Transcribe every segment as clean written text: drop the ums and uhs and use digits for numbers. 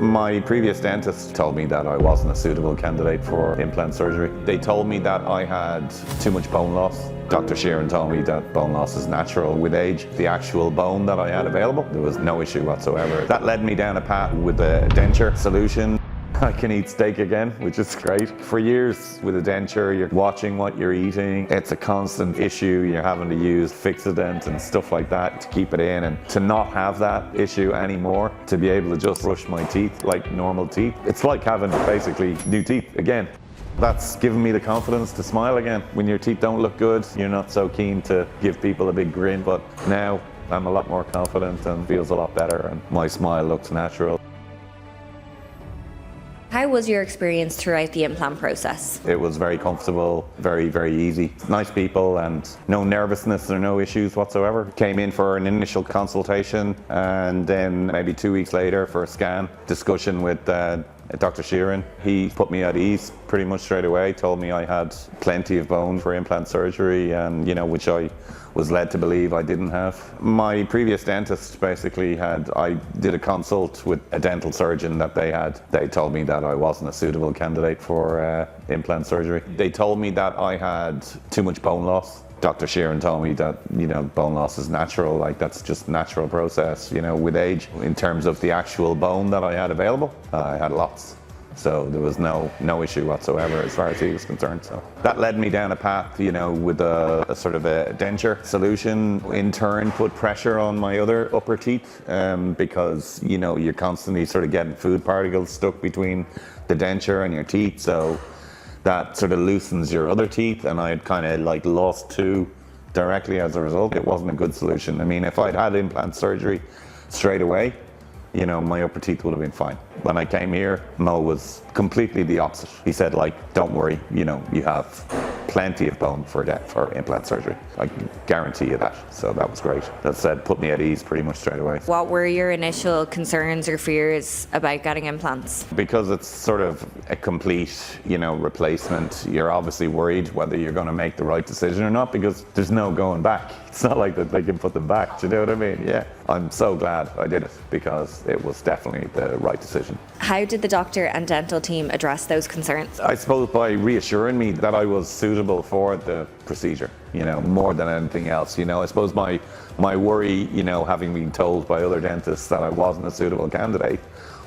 My previous dentist told me that I wasn't a suitable candidate for implant surgery. They told me that I had too much bone loss. Dr. Sheeran told me that bone loss is natural with age. The actual bone that I had available, there was no issue whatsoever. That led me down a path with a denture solution. I can eat steak again, which is great. For years with a denture, you're watching what you're eating. It's a constant issue. You're having to use Fixodent and stuff like that to keep it in, and to not have that issue anymore, to be able to just brush my teeth like normal teeth. It's like having basically new teeth again. That's given me the confidence to smile again. When your teeth don't look good, you're not so keen to give people a big grin, but now I'm a lot more confident and feels a lot better, and my smile looks natural. How was your experience throughout the implant process? It was very comfortable, very, very easy. Nice people and no nervousness or no issues whatsoever. Came in for an initial consultation and then maybe 2 weeks later for a scan, discussion with Dr. Sheeran. He put me at ease pretty much straight away, told me I had plenty of bone for implant surgery, and which I was led to believe I didn't have. My previous dentist basically I did a consult with a dental surgeon that they had. They told me that I wasn't a suitable candidate for implant surgery. They told me that I had too much bone loss. Dr. Sheeran told me that, bone loss is natural, like that's just natural process, with age. In terms of the actual bone that I had available, I had lots. So there was no issue whatsoever as far as he was concerned. So that led me down a path, with a sort of a denture solution. In turn, put pressure on my other upper teeth because, you're constantly sort of getting food particles stuck between the denture and your teeth. So that sort of loosens your other teeth, and I had kind of like lost two directly as a result. It wasn't a good solution. I mean, if I'd had implant surgery straight away, my upper teeth would have been fine. When I came here, Mo was completely the opposite. He said, don't worry, you have plenty of bone for implant surgery. I can guarantee you that. So that was great. That said, put me at ease pretty much straight away. What were your initial concerns or fears about getting implants? Because it's sort of a complete, replacement, you're obviously worried whether you're going to make the right decision or not, because there's no going back. It's not like that they can put them back, do you know what I mean? Yeah. I'm so glad I did it, because it was definitely the right decision. How did the doctor and dental team address those concerns? I suppose by reassuring me that I was suitable for the procedure, more than anything else. I suppose my worry, having been told by other dentists that I wasn't a suitable candidate,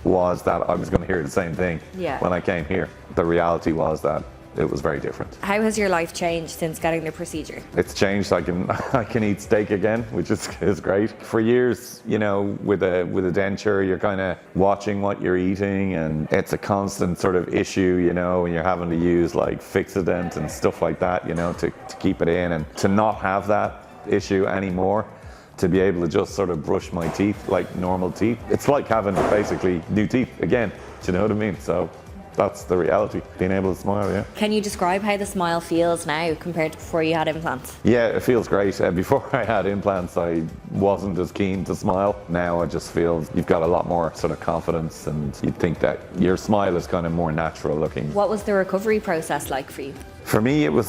was that I was going to hear the same thing when I came here. The reality was that it was very different. How has your life changed since getting the procedure? It's changed. I can eat steak again, which is great. For years, with a denture, you're kind of watching what you're eating, and it's a constant sort of issue, and you're having to use like Fixodent and stuff like that, to keep it in, and to not have that issue anymore, to be able to just sort of brush my teeth like normal teeth. It's like having basically new teeth again. Do you know what I mean? So that's the reality, being able to smile, yeah. Can you describe how the smile feels now compared to before you had implants? Yeah, it feels great. Before I had implants, I wasn't as keen to smile. Now I just feel you've got a lot more sort of confidence, and you'd think that your smile is kind of more natural looking. What was the recovery process like for you? For me, it was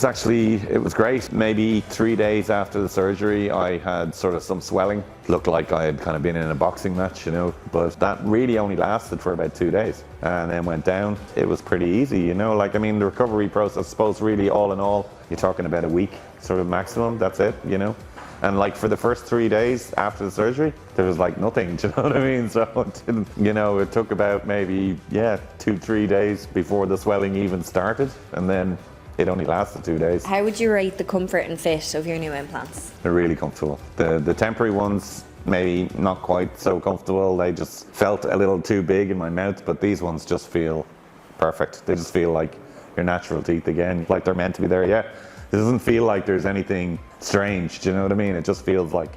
great. Maybe 3 days after the surgery, I had sort of some swelling. Looked like I had kind of been in a boxing match, but that really only lasted for about 2 days and then went down. It was pretty easy, the recovery process, I suppose really all in all, you're talking about a week sort of maximum, that's it, And for the first 3 days after the surgery, there was nothing, do you know what I mean? So it took about maybe, 2-3 days before the swelling even started, and then it only lasted 2 days. How would you rate the comfort and fit of your new implants? They're really comfortable. The temporary ones, maybe not quite so comfortable. They just felt a little too big in my mouth, but these ones just feel perfect. They just feel like your natural teeth again, like they're meant to be there, yeah. It doesn't feel like there's anything strange, do you know what I mean? It just feels like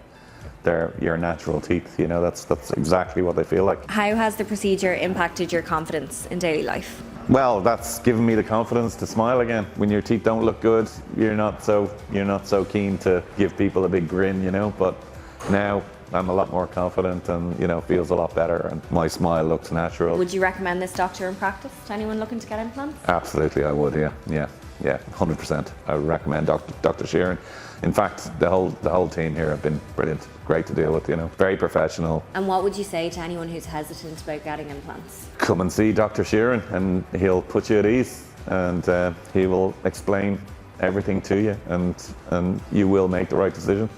they're your natural teeth, that's exactly what they feel like. How has the procedure impacted your confidence in daily life? Well, that's given me the confidence to smile again. When your teeth don't look good, you're not so keen to give people a big grin, but now I'm a lot more confident, and feels a lot better, and my smile looks natural. Would you recommend this doctor in practice to anyone looking to get implants? Absolutely, I would, yeah. Yeah, 100%. I would recommend Dr. Sheeran. In fact, the whole team here have been brilliant. Great to deal with, very professional. And what would you say to anyone who's hesitant about getting implants? Come and see Dr. Sheeran and he'll put you at ease, and he will explain everything to you, and you will make the right decision.